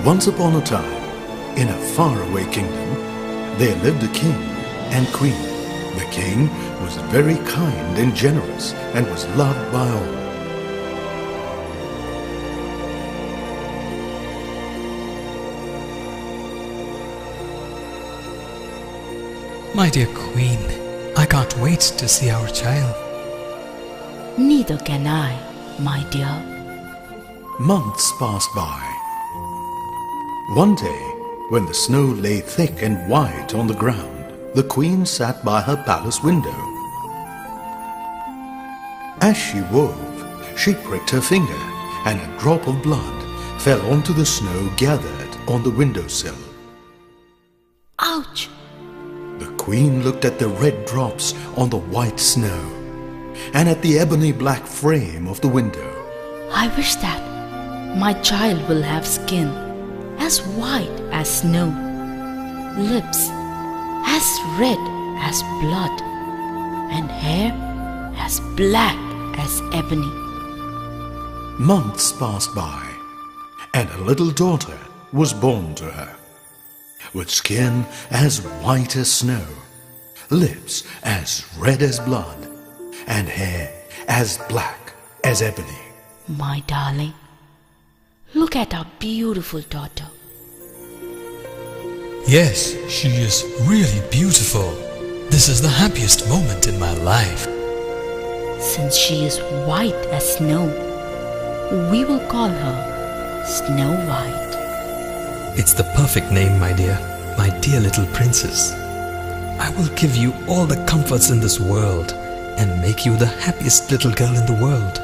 Once upon a time, in a faraway kingdom, there lived a king and queen. The king was very kind and generous and was loved by all. My dear Queen, I can't wait to see our child. Neither can I, my dear. Months passed by. One day, when the snow lay thick and white on the ground, the queen sat by her palace window. As she wove, she pricked her finger, and a drop of blood fell onto the snow gathered on the windowsill. Ouch! The queen looked at the red drops on the white snow, and at the ebony black frame of the window. I wish that my child will have skin as white as snow, lips as red as blood, and hair as black as ebony. Months passed by, and a little daughter was born to her, with skin as white as snow, lips as red as blood, and hair as black as ebony. My darling, look at our beautiful daughter. Yes, she is really beautiful. This is the happiest moment in my life. Since she is white as snow, we will call her Snow White. It's the perfect name, my dear little princess. I will give you all the comforts in this world and make you the happiest little girl in the world.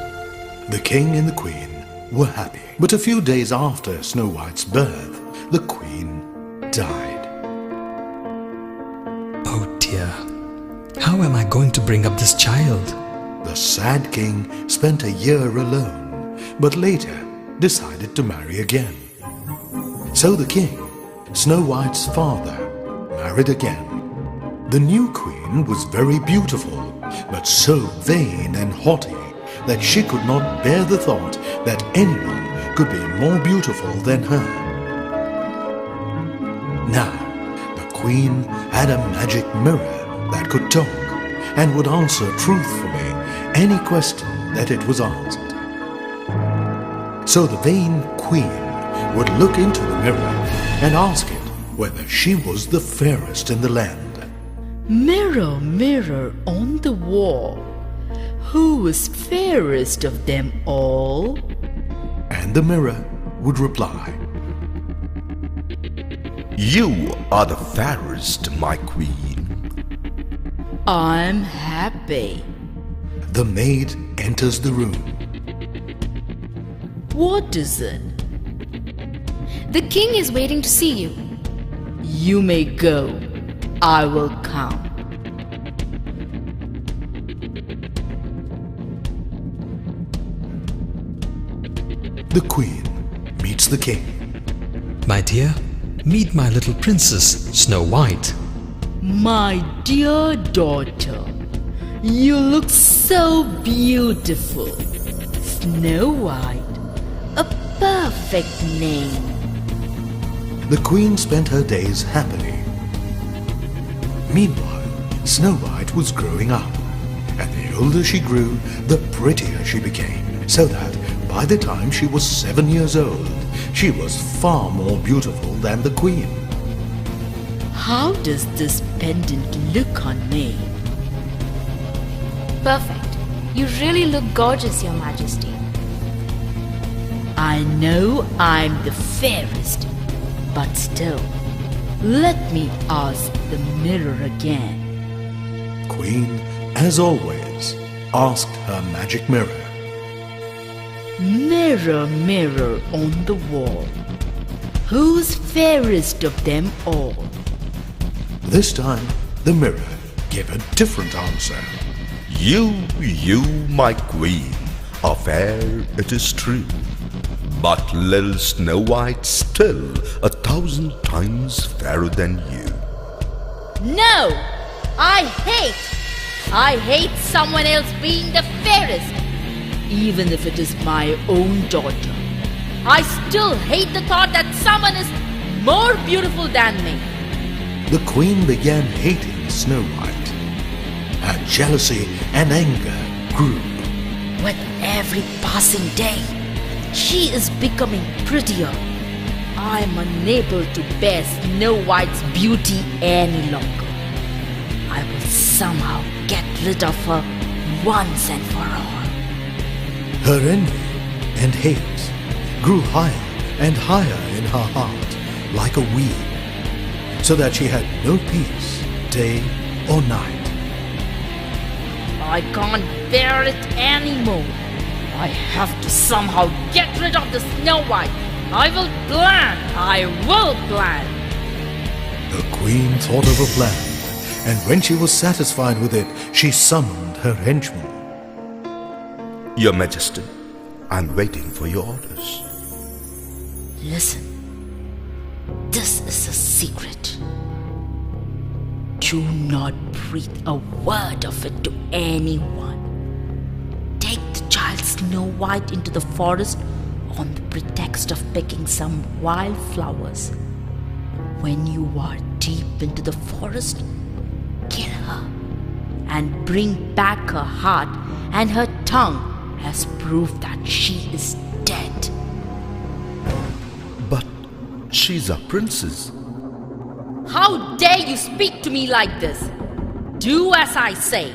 The king and the queen were happy, but a few days after Snow White's birth, the queen died. Oh dear, how am I going to bring up this child? The sad king spent a year alone, but later decided to marry again. So the king, Snow White's father, married again. The new queen was very beautiful, but so vain and haughty that she could not bear the thought that anyone could be more beautiful than her. Now, the queen had a magic mirror that could talk and would answer truthfully any question that it was asked. So the vain queen would look into the mirror and ask it whether she was the fairest in the land. Mirror, mirror on the wall, who is fairest of them all? And the mirror would reply, You are the fairest, my queen. I'm happy. The maid enters the room. What is it? The king is waiting to see you. You may go. I will come. The queen meets the king. My dear, meet my little princess, Snow White. My dear daughter, you look so beautiful. Snow White, a perfect name. The queen spent her days happily. Meanwhile, Snow White was growing up, and the older she grew, the prettier she became, so that by the time she was 7 years old, she was far more beautiful than the queen. How does this pendant look on me? Perfect. You really look gorgeous, Your Majesty. I know I'm the fairest, but still, let me ask the mirror again. Queen, as always, asked her magic mirror. Mirror, mirror on the wall, who's fairest of them all? This time, the mirror gave a different answer. You, my queen, are fair, it is true. But little Snow White still 1,000 times fairer than you. No! I hate someone else being the fairest, even if it is my own daughter. I still hate the thought that someone is more beautiful than me. The queen began hating Snow White. Her jealousy and anger grew. With every passing day, she is becoming prettier. I am unable to bear Snow White's beauty any longer. I will somehow get rid of her once and for all. Her envy and hate grew higher and higher in her heart like a weed, so that she had no peace day or night. I can't bear it anymore. I have to somehow get rid of the Snow White. I will plan. The queen thought of a plan, and when she was satisfied with it, she summoned her henchmen. Your Majesty, I'm waiting for your orders. Listen, this is a secret. Do not breathe a word of it to anyone. Take the child Snow White into the forest on the pretext of picking some wildflowers. When you are deep into the forest, kill her and bring back her heart and her tongue as proof that she is dead. But she's a princess. How dare you speak to me like this? Do as I say.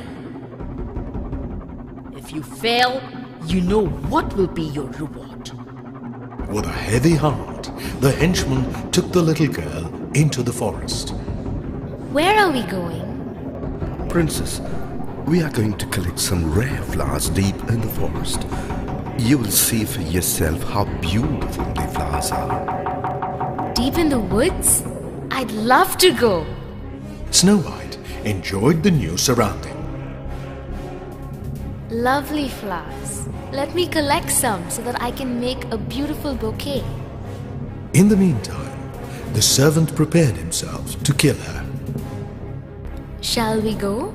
If you fail, you know what will be your reward. With a heavy heart, the henchman took the little girl into the forest. Where are we going? Princess, we are going to collect some rare flowers deep in the forest. You will see for yourself how beautiful the flowers are. Deep in the woods? I'd love to go. Snow White enjoyed the new surrounding. Lovely flowers. Let me collect some so that I can make a beautiful bouquet. In the meantime, the servant prepared himself to kill her. Shall we go?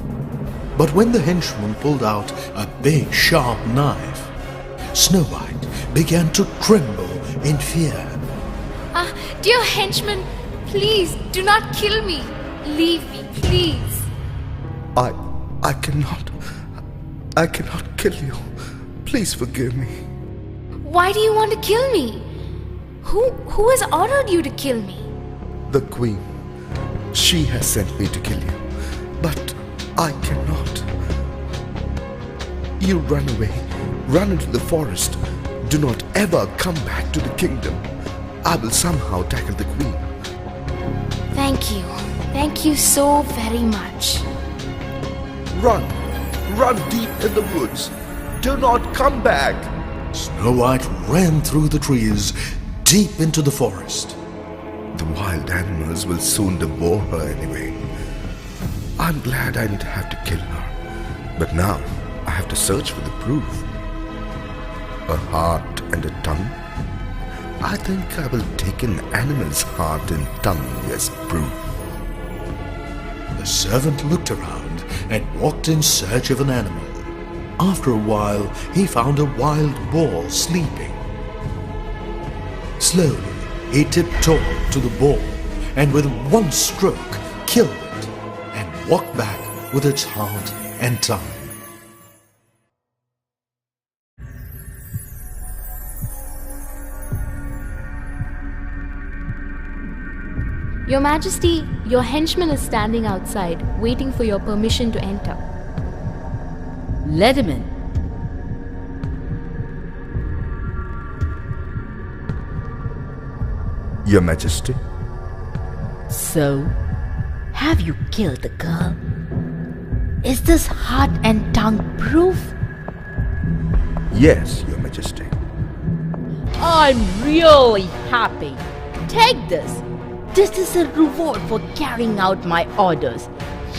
But when the henchman pulled out a big sharp knife, Snow White began to tremble in fear. Dear henchman, please do not kill me. Leave me, please. I cannot kill you. Please forgive me. Why do you want to kill me? Who has ordered you to kill me? The queen. She has sent me to kill you. But I cannot. You run away. Run into the forest. Do not ever come back to the kingdom. I will somehow tackle the queen. Thank you. Thank you so very much. Run. Run deep in the woods. Do not come back. Snow White ran through the trees deep into the forest. The wild animals will soon devour her anyway. I'm glad I didn't have to kill her. But now I have to search for the proof. A heart and a tongue? I think I will take an animal's heart and tongue as proof. The servant looked around and walked in search of an animal. After a while, he found a wild boar sleeping. Slowly, he tiptoed to the boar and with one stroke killed it and walked back with its heart and tongue. Your Majesty, your henchman is standing outside, waiting for your permission to enter. Let him in. Your Majesty. So, have you killed the girl? Is this heart and tongue proof? Yes, Your Majesty. I'm really happy. Take this. This is a reward for carrying out my orders.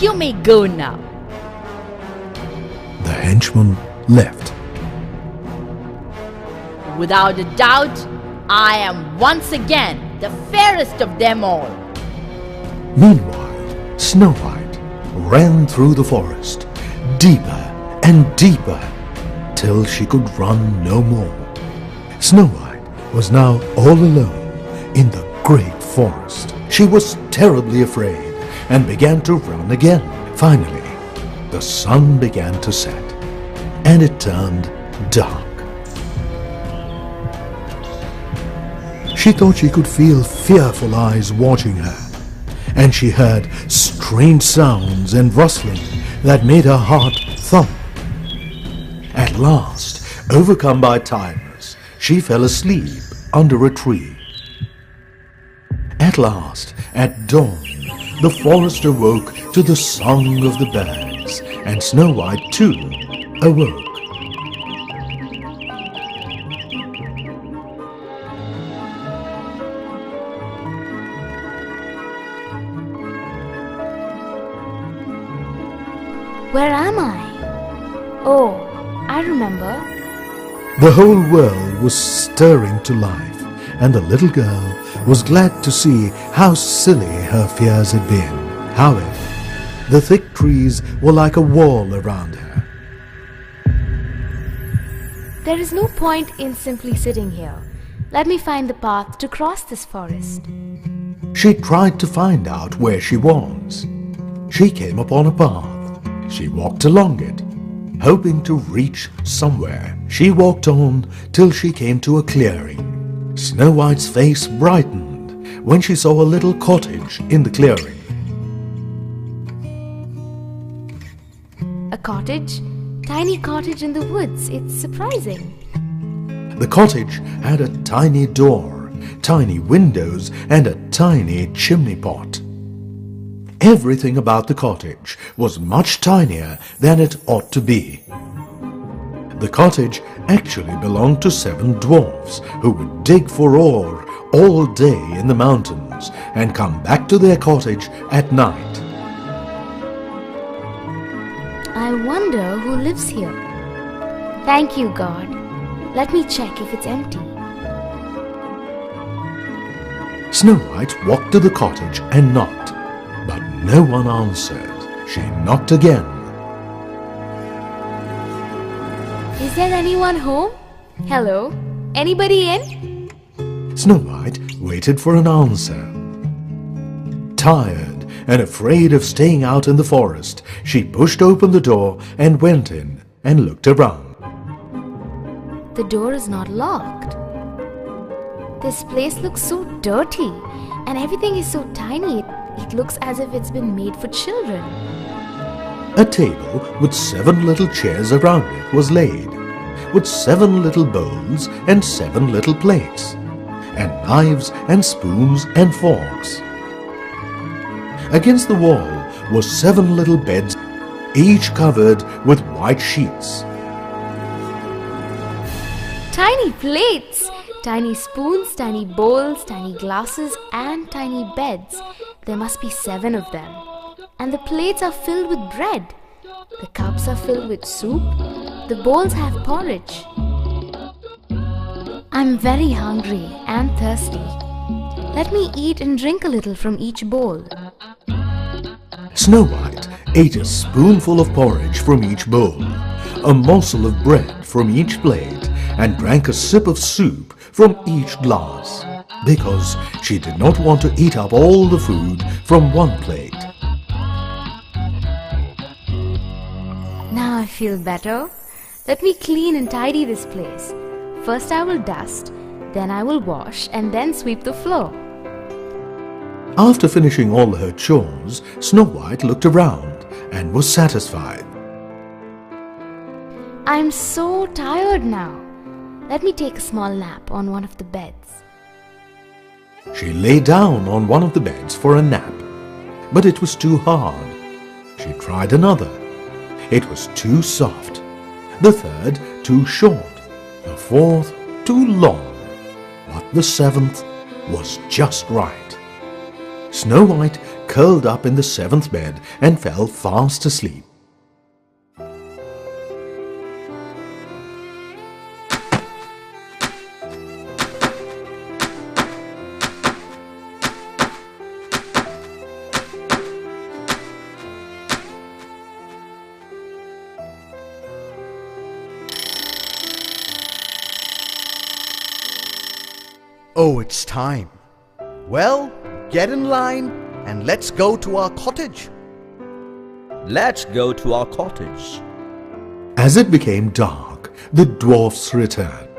You may go now. The henchman left. Without a doubt, I am once again the fairest of them all. Meanwhile, Snow White ran through the forest, deeper and deeper, till she could run no more. Snow White was now all alone in the great forest. She was terribly afraid and began to run again. Finally, the sun began to set, and it turned dark. She thought she could feel fearful eyes watching her, and she heard strange sounds and rustling that made her heart thump. At last, overcome by tiredness, she fell asleep under a tree. At last, at dawn, the forest awoke to the song of the birds, and Snow White too awoke. Where am I? Oh, I remember. The whole world was stirring to life, and the little girl was glad to see how silly her fears had been. However, the thick trees were like a wall around her. There is no point in simply sitting here. Let me find the path to cross this forest. She tried to find out where she was. She came upon a path. She walked along it, hoping to reach somewhere. She walked on till she came to a clearing. Snow White's face brightened when she saw a little cottage in the clearing. A cottage? Tiny cottage in the woods. It's surprising. The cottage had a tiny door, tiny windows, and a tiny chimney pot. Everything about the cottage was much tinier than it ought to be. The cottage actually belonged to 7 dwarfs who would dig for ore all day in the mountains and come back to their cottage at night. I wonder who lives here. Thank you, God. Let me check if it's empty. Snow White walked to the cottage and knocked, but no one answered. She knocked again. Is there anyone home? Hello? Anybody in? Snow White waited for an answer. Tired and afraid of staying out in the forest, she pushed open the door and went in and looked around. The door is not locked. This place looks so dirty, and everything is so tiny. It looks as if it's been made for children. A table with 7 little chairs around it was laid, with 7 little bowls and 7 little plates, and knives and spoons and forks. Against the wall were 7 little beds, each covered with white sheets. Tiny plates, tiny spoons, tiny bowls, tiny glasses, and tiny beds. There must be 7 of them. And the plates are filled with bread. The cups are filled with soup. The bowls have porridge. I'm very hungry and thirsty. Let me eat and drink a little from each bowl. Snow White ate a spoonful of porridge from each bowl, a morsel of bread from each plate, and drank a sip of soup from each glass, because she did not want to eat up all the food from one plate. Now I feel better. Let me clean and tidy this place. First I will dust, then I will wash, and then sweep the floor. After finishing all her chores, Snow White looked around and was satisfied. I'm so tired now. Let me take a small nap on one of the beds. She lay down on one of the beds for a nap, but it was too hard. She tried another. It was too soft. The third too short. The fourth too long. But the 7th was just right. Snow White curled up in the 7th bed and fell fast asleep. Oh, it's time. Well, get in line and let's go to our cottage. Let's go to our cottage. As it became dark, the dwarfs returned.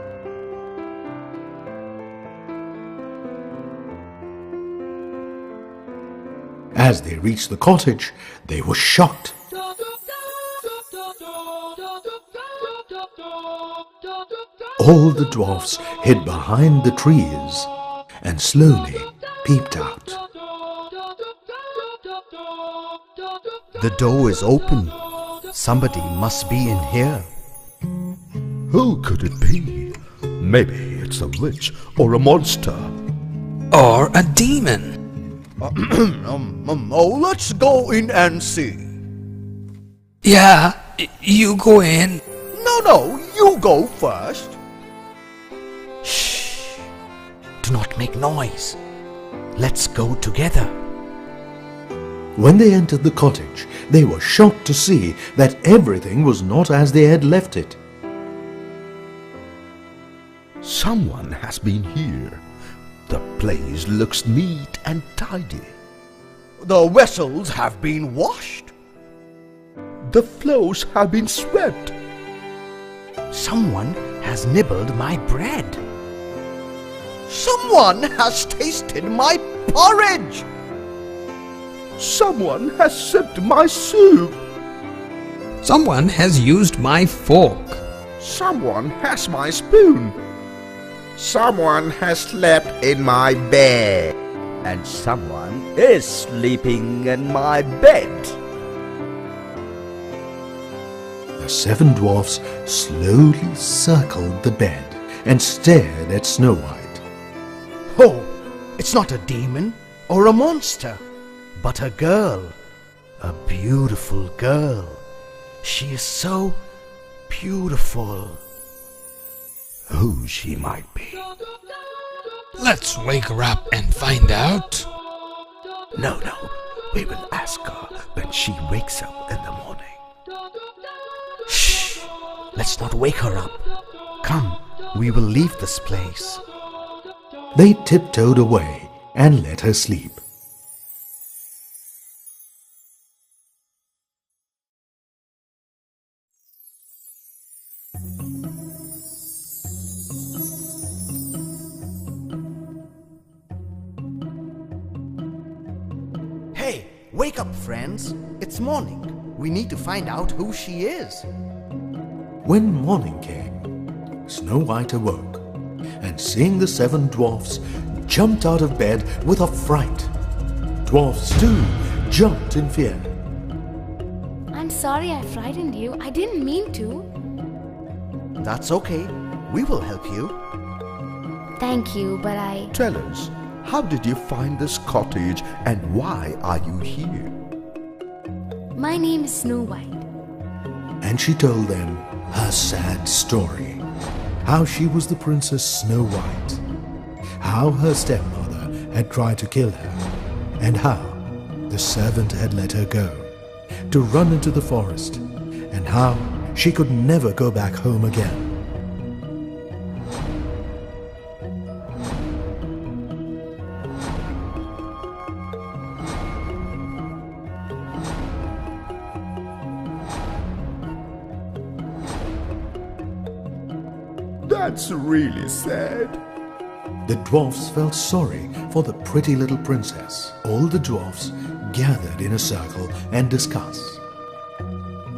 As they reached the cottage, they were shocked. All the dwarfs hid behind the trees and slowly peeped out. The door is open. Somebody must be in here. Who could it be? Maybe it's a witch or a monster. Or a demon. Oh, let's go in and see. Yeah, you go in. No, you go first. Shh! Do not make noise. Let's go together. When they entered the cottage, they were shocked to see that everything was not as they had left it. Someone has been here. The place looks neat and tidy. The vessels have been washed. The floors have been swept. Someone has nibbled my bread. Someone has tasted my porridge. Someone has sipped my soup. Someone has used my fork. Someone has my spoon. Someone has slept in my bed. And someone is sleeping in my bed. The 7 dwarfs slowly circled the bed and stared at Snow White. Oh, it's not a demon or a monster, but a girl. A beautiful girl. She is so beautiful. Who she might be. Let's wake her up and find out. No, we will ask her when she wakes up in the morning. Shh! Let's not wake her up. Come, we will leave this place. They tiptoed away and let her sleep. Hey, wake up, friends. It's morning. We need to find out who she is. When morning came, Snow White awoke, and seeing the 7 dwarfs, jumped out of bed with a fright. Dwarfs too jumped in fear. I'm sorry I frightened you. I didn't mean to. That's okay. We will help you. Thank you, but I... Tell us, how did you find this cottage and why are you here? My name is Snow White. And she told them her sad story. How she was the Princess Snow White. How her stepmother had tried to kill her. And how the servant had let her go to run into the forest. And how she could never go back home again. That's really sad. The dwarfs felt sorry for the pretty little princess. All the dwarfs gathered in a circle and discussed.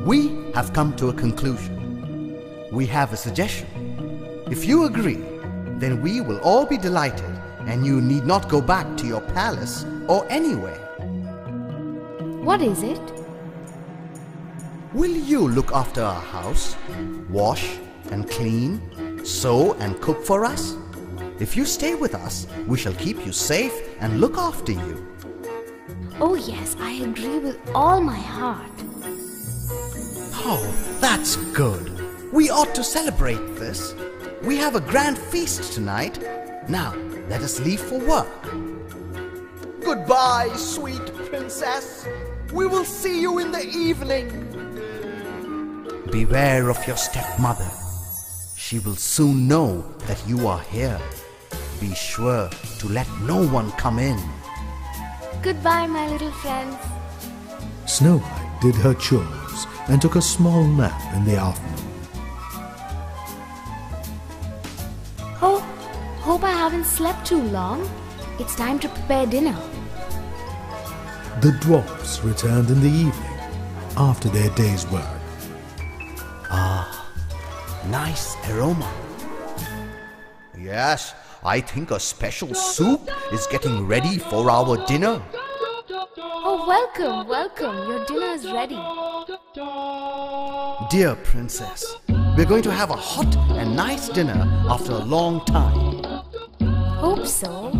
We have come to a conclusion. We have a suggestion. If you agree, then we will all be delighted and you need not go back to your palace or anywhere. What is it? Will you look after our house, wash and clean, sew and cook for us? If you stay with us, we shall keep you safe and look after you. Oh yes, I agree with all my heart. Oh, that's good. We ought to celebrate this. We have a grand feast tonight. Now, let us leave for work. Goodbye, sweet princess. We will see you in the evening. Beware of your stepmother. She will soon know that you are here. be sure to let no one come in. Goodbye, my little friends. Snow White did her chores and took a small nap in the afternoon. Oh, hope I haven't slept too long. It's time to prepare dinner. The dwarfs returned in the evening after their day's work. Nice aroma. Yes, I think a special soup is getting ready for our dinner. Oh, welcome, welcome. Your dinner is ready. Dear princess, we're going to have a hot and nice dinner after a long time. Hope so.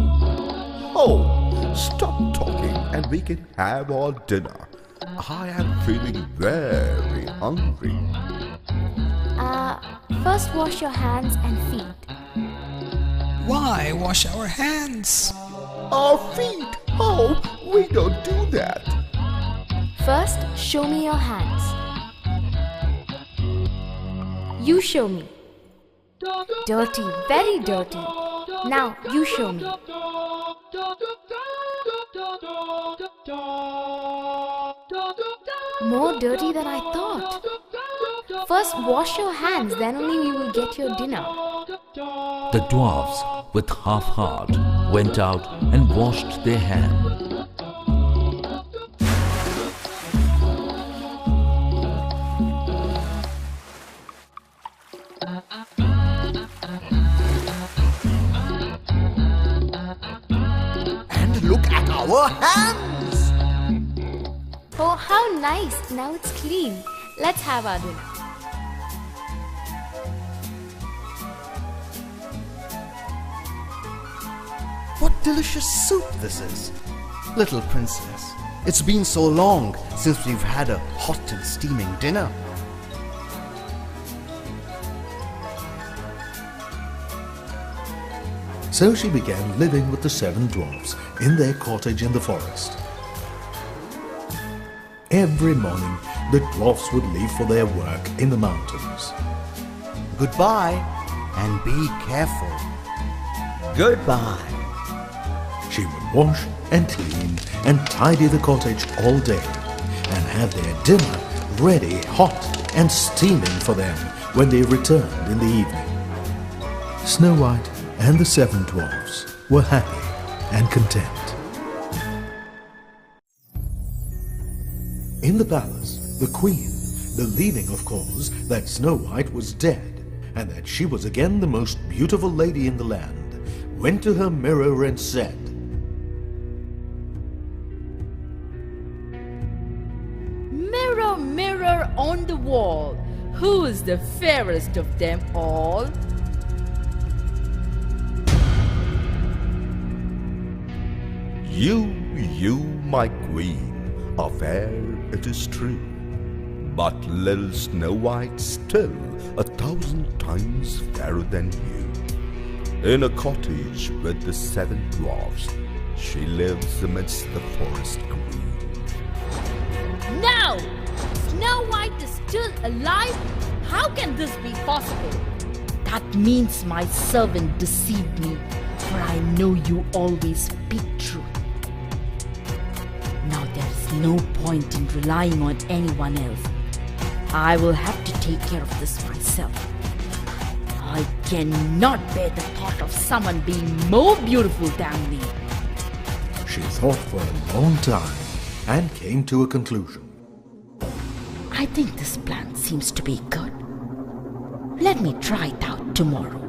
Oh, stop talking and we can have our dinner. I am feeling very hungry. First wash your hands and feet. Why wash our hands? Our feet? Oh, we don't do that. First, show me your hands. You show me. Dirty, very dirty. Now, you show me. More dirty than I thought. First, wash your hands, then only we will get your dinner. The dwarfs, with half heart, went out and washed their hands. And look at our hands! Oh, how nice. Now it's clean. Let's have our dinner. What delicious soup this is! Little princess, it's been so long since we've had a hot and steaming dinner. So she began living with the 7 dwarfs in their cottage in the forest. Every morning, the dwarfs would leave for their work in the mountains. Goodbye, and be careful. Goodbye. She would wash and clean and tidy the cottage all day and have their dinner ready, hot and steaming for them when they returned in the evening. Snow White and the 7 dwarfs were happy and content. In the palace, the queen, believing of course that Snow White was dead and that she was again the most beautiful lady in the land, went to her mirror and said, Mirror, mirror on the wall, who is the fairest of them all? You, my queen, are fair, it is true, but little Snow White still 1,000 times fairer than you. In a cottage with the 7 dwarfs, she lives amidst the forest green. No! Snow White is still alive? How can this be possible? That means my servant deceived me, for I know you always speak truth. Now there is no point in relying on anyone else. I will have to take care of this myself. I cannot bear the thought of someone being more beautiful than me. She thought for a long time and came to a conclusion. I think this plan seems to be good. Let me try it out tomorrow.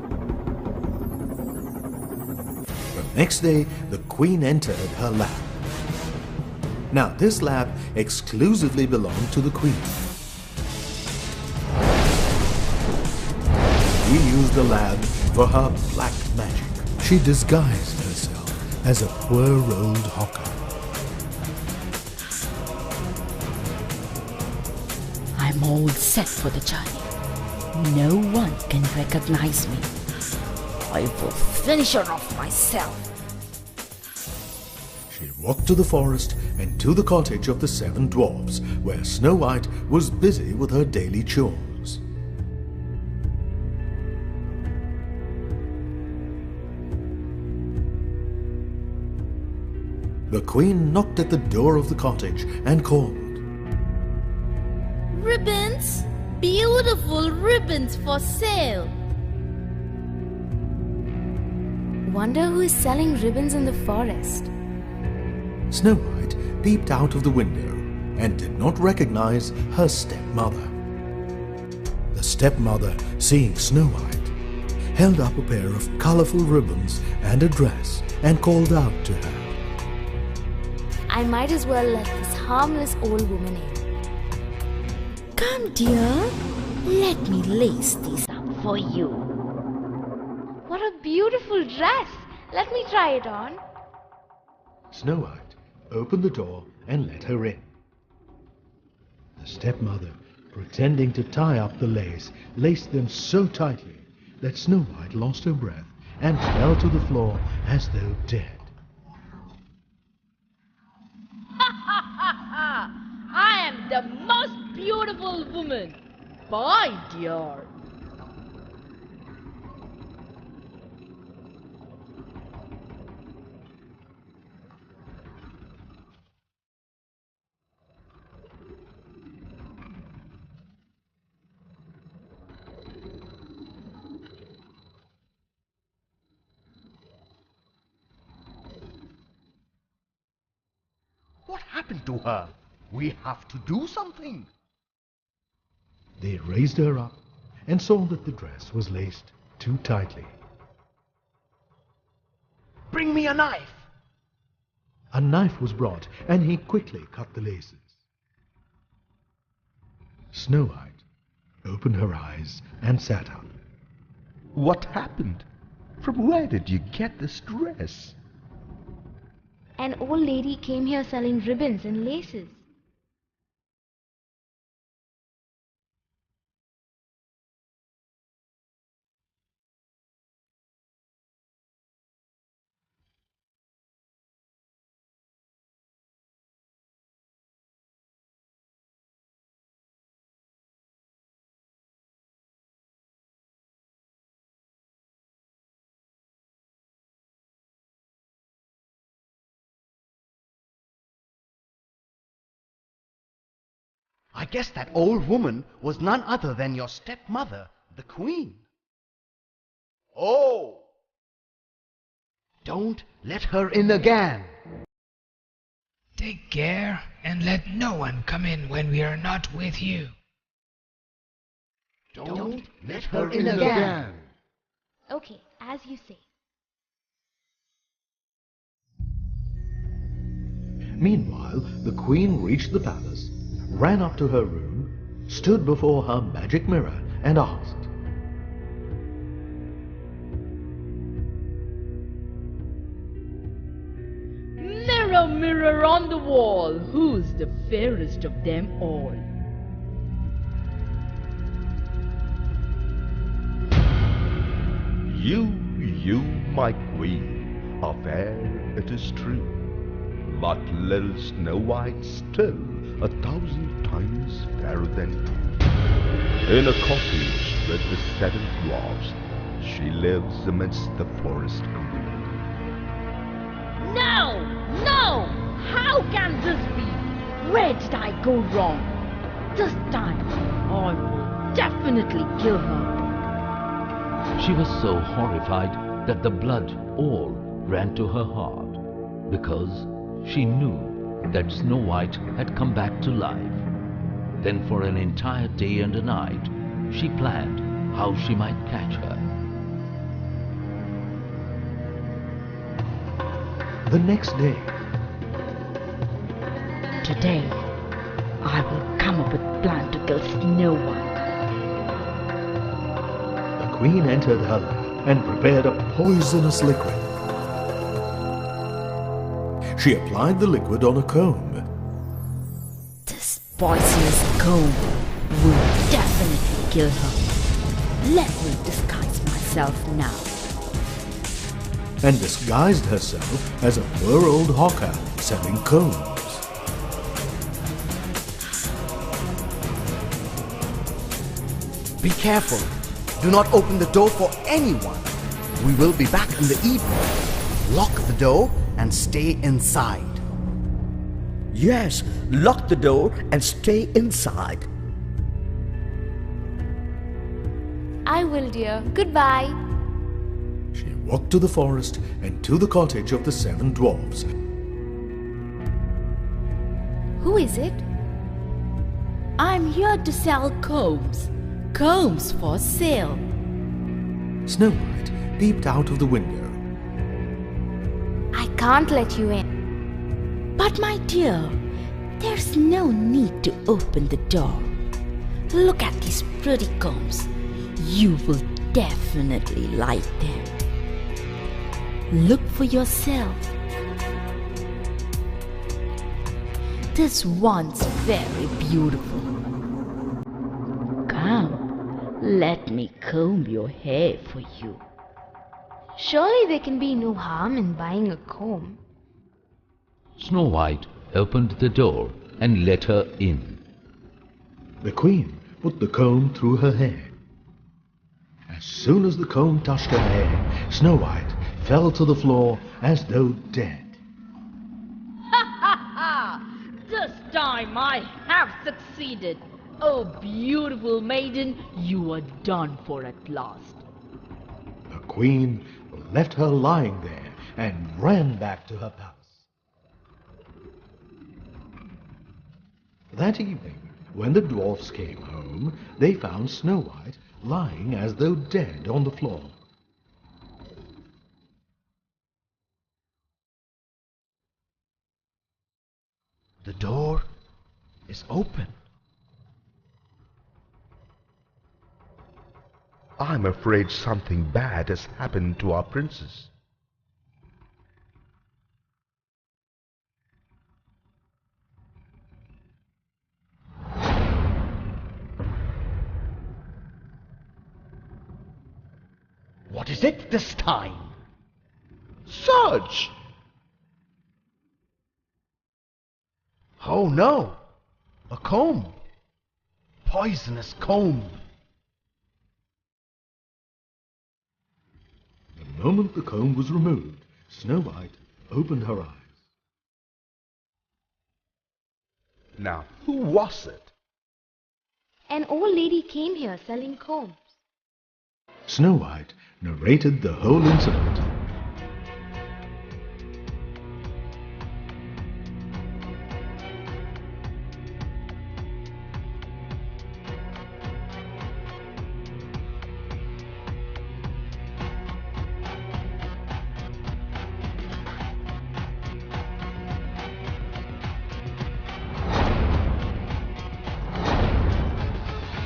The next day, the queen entered her lab. Now, this lab exclusively belonged to the queen. She used the lab for her black magic. She disguised herself as a poor old hawker. I'm all set for the journey. No one can recognize me. I will finish her off myself. She walked to the forest and to the cottage of the 7 dwarfs, where Snow White was busy with her daily chores. the Queen knocked at the door of the cottage and called. Ribbons! Beautiful ribbons for sale! Wonder who is selling ribbons in the forest. Snow White peeped out of the window and did not recognize her stepmother. The stepmother, seeing Snow White, held up a pair of colorful ribbons and a dress and called out to her. I might as well let this harmless old woman in. Come, dear. Let me lace these up for you. What a beautiful dress! Let me try it on. Snow White opened the door and let her in. The stepmother, pretending to tie up the lace, laced them so tightly that Snow White lost her breath and fell to the floor as though dead. I am the most beautiful woman. Bye, dear. What happened to her? We have to do something. They raised her up and saw that the dress was laced too tightly. Bring me a knife. A knife was brought, and he quickly cut the laces. Snow White opened her eyes and sat up. What happened? From where did you get this dress? An old lady came here selling ribbons and laces. I guess that old woman was none other than your stepmother, the Queen. Oh! Don't let her in again. Take care and let no one come in when we are not with you. Don't let her in again. Okay, as you say. Meanwhile, the Queen reached the palace, ran up to her room, stood before her magic mirror, and asked, Mirror, mirror on the wall, who's the fairest of them all? You, my queen, are fair, it is true, but little Snow White still 1,000 times fairer than you. In a cottage with the 7 dwarfs, she lives amidst the forest green. No! No! How can this be? Where did I go wrong? This time, I will definitely kill her. She was so horrified that the blood all ran to her heart, because she knew that Snow White had come back to life. Then for an entire day and a night, she planned how she might catch her. The next day, Today, I will come up with a plan to kill Snow White. the Queen entered her lab and prepared a poisonous liquid. She applied the liquid on a comb. This poisonous comb will definitely kill her. Let me disguise myself now. And disguised herself as a poor old hawker selling combs. Be careful. Do not open the door for anyone. We will be back in the evening. Lock the door and stay inside. Yes, lock the door and stay inside. I will, dear. Goodbye. She walked to the forest and to the cottage of the 7 dwarfs. Who is it? I'm here to sell combs. Combs for sale. Snow White peeped out of the window. I can't let you in. But my dear, there's no need to open the door. Look at these pretty combs. You will definitely like them. Look for yourself. This one's very beautiful. Come, let me comb your hair for you. Surely there can be no harm in buying a comb. Snow White opened the door and let her in. The queen put the comb through her hair. As soon as the comb touched her hair, Snow White fell to the floor as though dead. This time I have succeeded. Oh, beautiful maiden, you are done for at last. The queen left her lying there and ran back to her palace. That evening, when the dwarfs came home, they found Snow White lying as though dead on the floor. The door is open. I'm afraid something bad has happened to our princess. What is it this time? Surge! Oh no! A comb! Poisonous comb! The moment the comb was removed, Snow White opened her eyes. Now, who was it? An old lady came here selling combs. Snow White narrated the whole incident.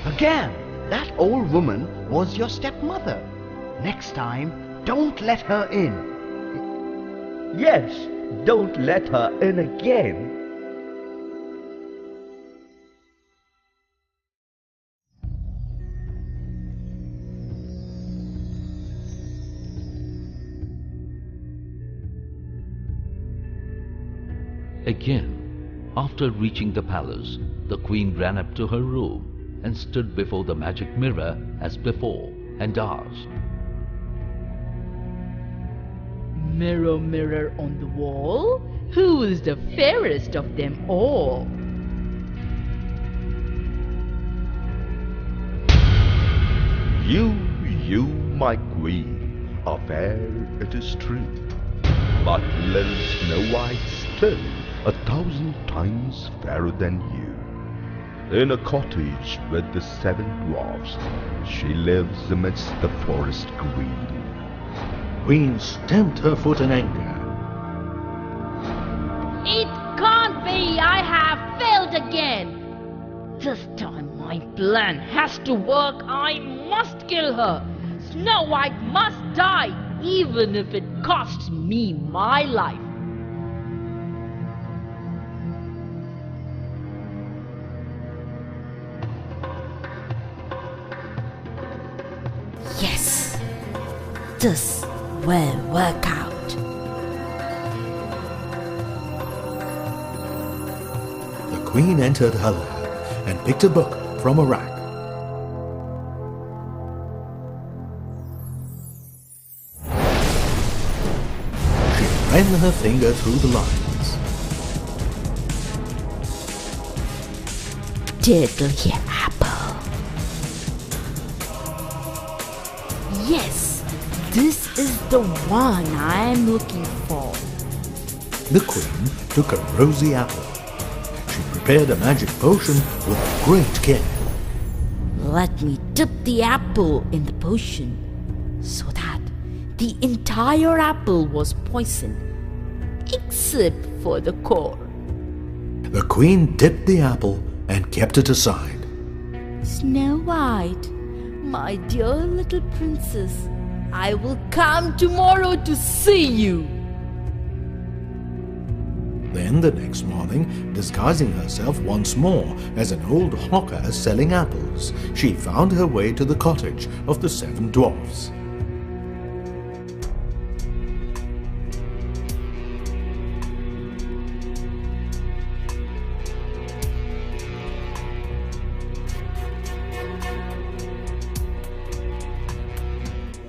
Again, that old woman was your stepmother. Next time, don't let her in. Yes, don't let her in again. Again, after reaching the palace, the queen ran up to her room and stood before the magic mirror as before and asked, Mirror, mirror on the wall, who is the fairest of them all? You, my queen, are fair, it is true, but little Snow White still 1,000 times fairer than you. In a cottage with the 7 dwarfs, she lives amidst the forest green. Queen stamped her foot in anger. It can't be! I have failed again! This time my plan has to work. I must kill her. Snow White must die, even if it costs me my life. Yes, this will work out. The queen entered her lab and picked a book from a rack. She ran her finger through the lines. deadly apple. Yes, this is the one I am looking for. The queen took a rosy apple. She prepared a magic potion with great care. Let me dip the apple in the potion so that the entire apple was poisoned, except for the core. The queen dipped the apple and kept it aside. Snow White, my dear little princess, I will come tomorrow to see you. Then the next morning, disguising herself once more as an old hawker selling apples, she found her way to the cottage of the 7 dwarfs.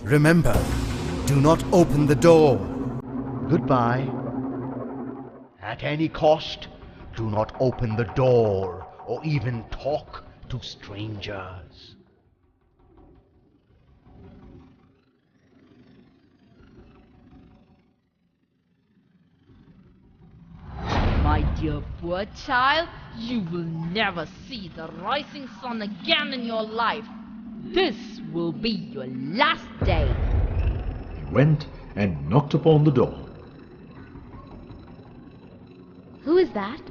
Remember, do not open the door. Goodbye. At any cost, do not open the door or even talk to strangers. My dear poor child, you will never see the rising sun again in your life. This will be your last day. He went and knocked upon the door. Who is that?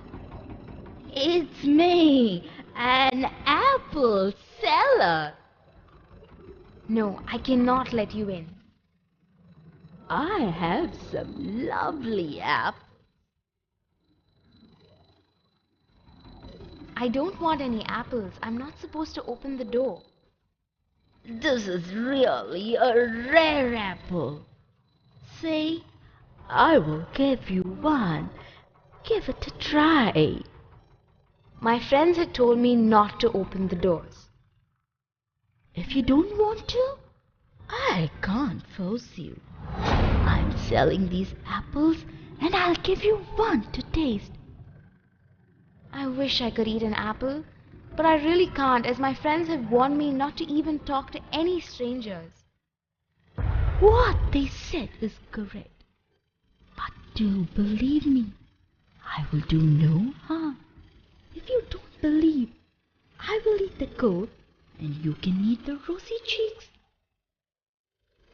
It's me, an apple seller. No, I cannot let you in. I have some lovely apples. I don't want any apples. I'm not supposed to open the door. This is really a rare apple. See, I will give you one. Give it a try. My friends had told me not to open the doors. If you don't want to, I can't force you. I'm selling these apples and I'll give you one to taste. I wish I could eat an apple, but I really can't, as my friends have warned me not to even talk to any strangers. What they said is correct. But do believe me, I will do no harm. If you don't believe, I will eat the core and you can eat the rosy cheeks.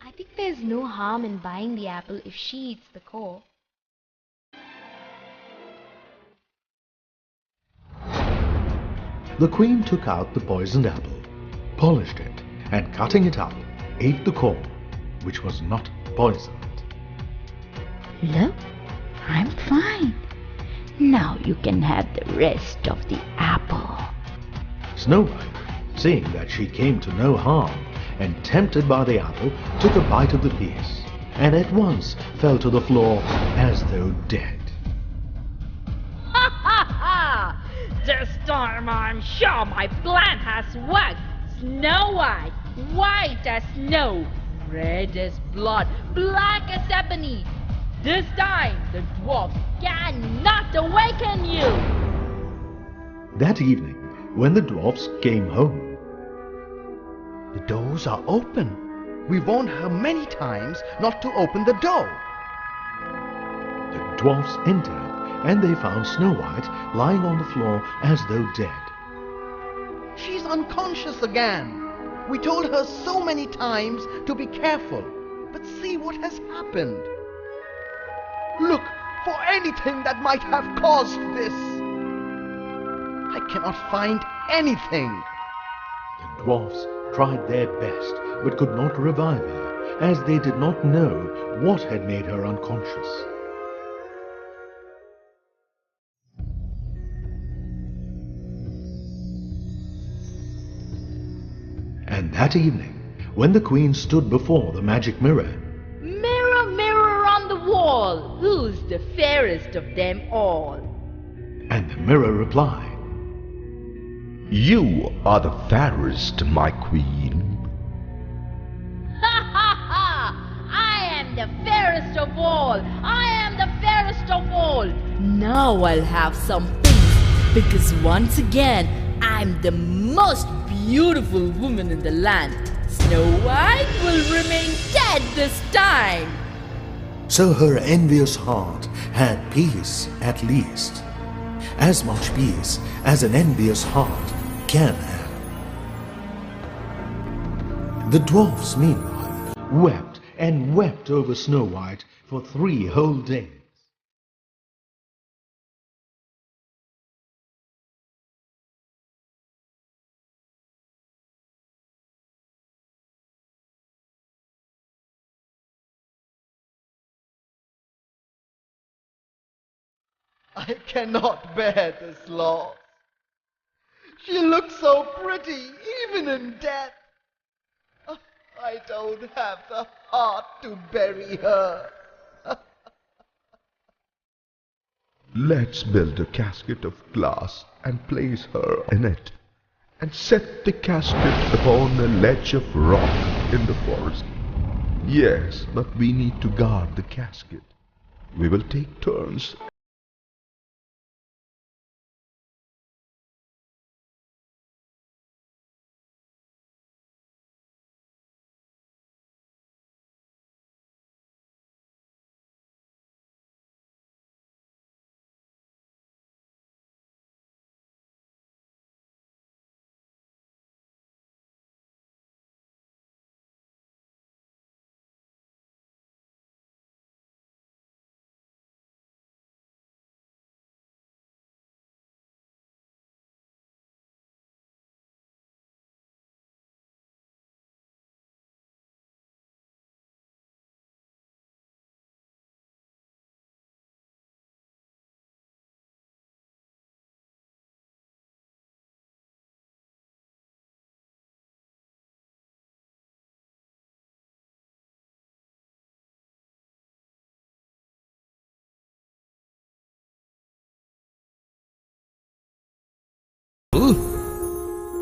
I think there's no harm in buying the apple if she eats the core. The queen took out the poisoned apple, polished it, and cutting it up, ate the core, which was not poisoned. Look, I'm fine. Now you can have the rest of the apple. Snow White, seeing that she came to no harm, and tempted by the apple, took a bite of the piece, and at once fell to the floor as though dead. Ha ha ha! This time I'm sure my plan has worked. Snow White, white as snow, red as blood, black as ebony. This time the dwarfs cannot awaken you. That evening, when the dwarfs came home, The doors are open. We warned her many times not to open the door. the dwarfs entered, and they found Snow White lying on the floor as though dead. She's unconscious again. We told her so many times to be careful, but see what has happened. Look for anything that might have caused this. I cannot find anything. The dwarfs tried their best, but could not revive her, as they did not know what had made her unconscious. And that evening, when the queen stood before the magic mirror, Mirror, mirror on the wall, who's the fairest of them all? and the mirror replied, You are the fairest, my queen. Ha ha ha! I am the fairest of all! I am the fairest of all! Now I'll have some peace, because once again I I'm the most beautiful woman in the land. Snow White will remain dead this time. So her envious heart had peace at least. As much peace as an envious heart can have. The dwarfs, meanwhile, wept and wept over Snow White for 3 whole days. I cannot bear this loss. She looks so pretty, even in death. I don't have the heart to bury her. Let's build a casket of glass and place her in it, and set the casket upon a ledge of rock in the forest. Yes, but we need to guard the casket. We will take turns.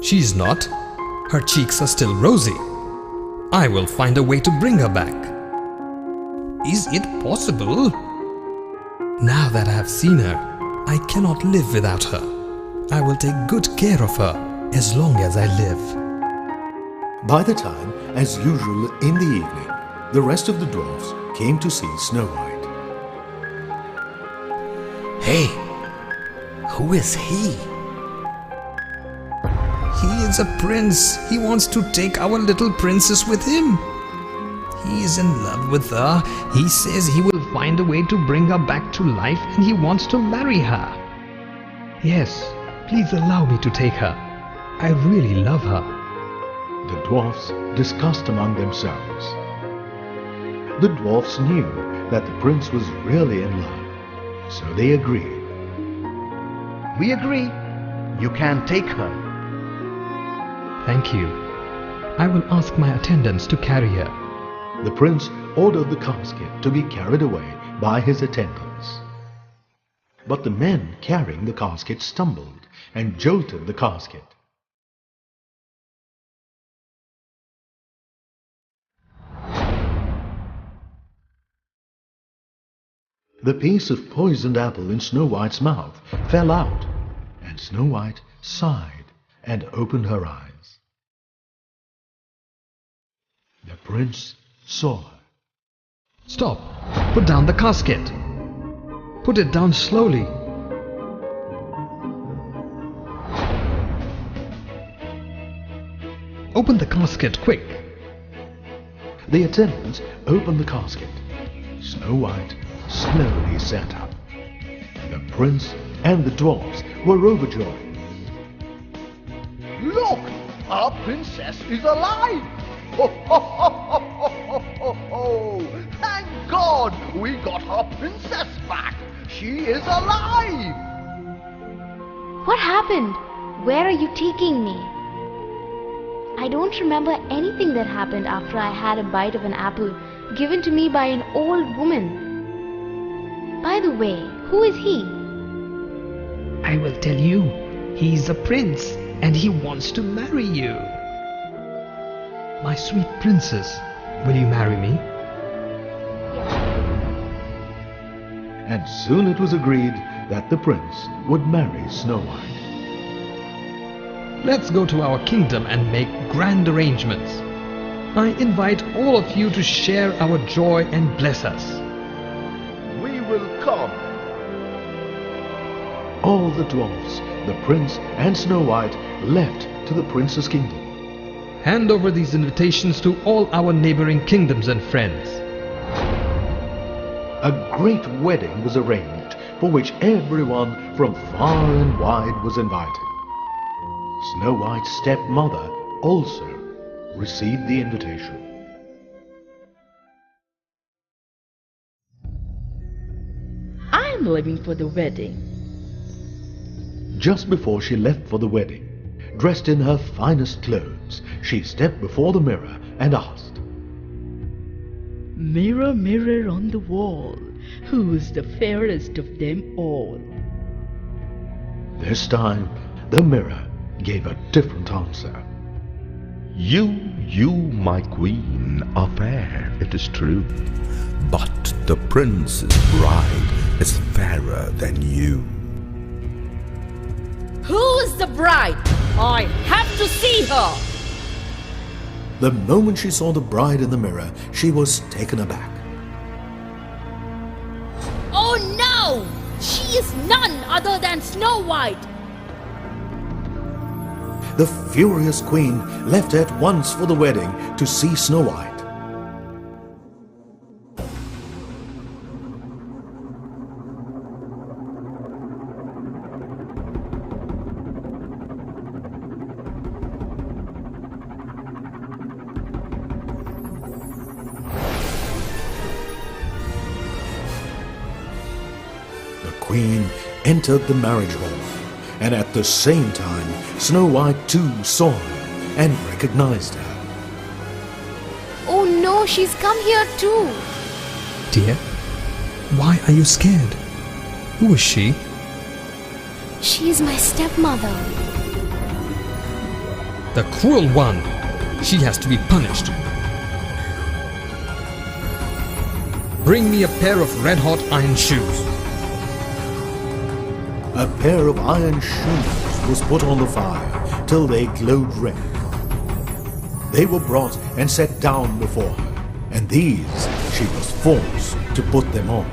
She's not. Her cheeks are still rosy. I will find a way to bring her back. Is it possible? Now that I have seen her, I cannot live without her. I will take good care of her as long as I live. By the time, as usual in the evening, the rest of the dwarfs came to see Snow White. Hey, who is he? He is a prince. He wants to take our little princess with him. He is in love with her. He says he will find a way to bring her back to life, and he wants to marry her. Yes, please allow me to take her. I really love her. The dwarfs discussed among themselves. The dwarfs knew that the prince was really in love, so they agreed. We agree. You can take her. Thank you. I will ask my attendants to carry her. The prince ordered the casket to be carried away by his attendants. But the men carrying the casket stumbled and jolted the casket. The piece of poisoned apple in Snow White's mouth fell out, and Snow White sighed and opened her eyes. The prince saw her. Stop! Put down the casket. Put it down slowly. Open the casket, quick! The attendants opened the casket. Snow White slowly sat up. The prince and the dwarfs were overjoyed. Look! Our princess is alive! Ho, ho, ho, ho, ho, ho, ho. Thank God we got our princess back! She is alive! What happened? Where are you taking me? I don't remember anything that happened after I had a bite of an apple given to me by an old woman. By the way, who is he? I will tell you. He is a prince and he wants to marry you. My sweet princess, will you marry me? And soon it was agreed that the prince would marry Snow White. Let's go to our kingdom and make grand arrangements. I invite all of you to share our joy and bless us. We will come. All the dwarfs, the prince and Snow White left to the prince's kingdom. Hand over these invitations to all our neighboring kingdoms and friends. A great wedding was arranged, for which everyone from far and wide was invited. Snow White's stepmother also received the invitation. I'm leaving for the wedding. Just before she left for the wedding, dressed in her finest clothes, she stepped before the mirror and asked, Mirror, mirror on the wall, who is the fairest of them all? This time, the mirror gave a different answer. You, my queen, are fair, it is true. But the prince's bride is fairer than you. Who is the bride? I have to see her! The moment she saw the bride in the mirror, she was taken aback. Oh no! She is none other than Snow White! The furious queen left at once for the wedding to see Snow White. The queen entered the marriage hall, and at the same time Snow White too saw her and recognized her. Oh no, she's come here too. Dear, why are you scared? Who is she? She is my stepmother. The cruel one! She has to be punished. Bring me a pair of red-hot iron shoes. A pair of iron shoes was put on the fire till they glowed red. They were brought and set down before her, and these she was forced to put them on.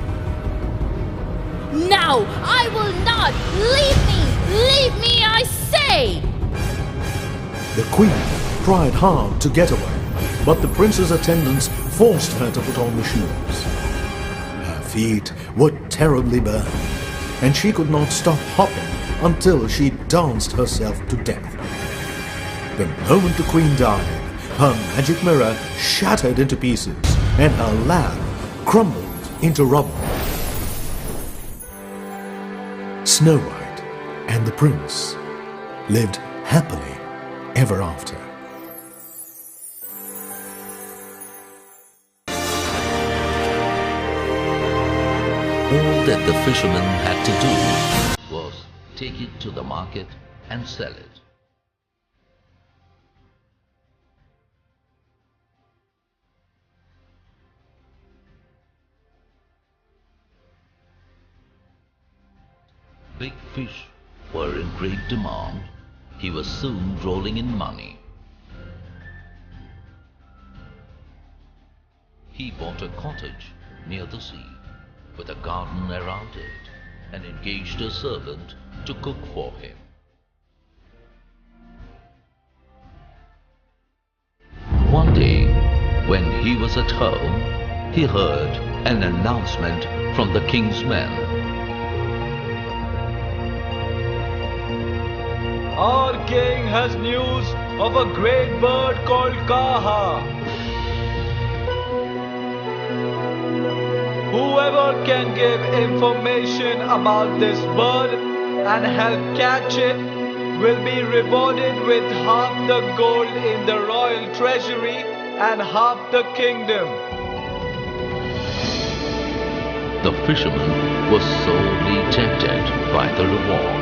No, I will not! Leave me! Leave me, I say! The queen tried hard to get away, but the prince's attendants forced her to put on the shoes. Her feet were terribly burned, and she could not stop hopping until she danced herself to death. The moment the queen died, her magic mirror shattered into pieces, and her lamp crumbled into rubble. Snow White and the prince lived happily ever after. All that the fisherman had to do was take it to the market and sell it. Big fish were in great demand. He was soon rolling in money. He bought a cottage near the sea, with a garden around it, and engaged a servant to cook for him. One day, when he was at home, he heard an announcement from the king's men. Our king has news of a great bird called Kaha. Whoever can give information about this bird and help catch it will be rewarded with half the gold in the royal treasury and half the kingdom. The fisherman was sorely tempted by the reward.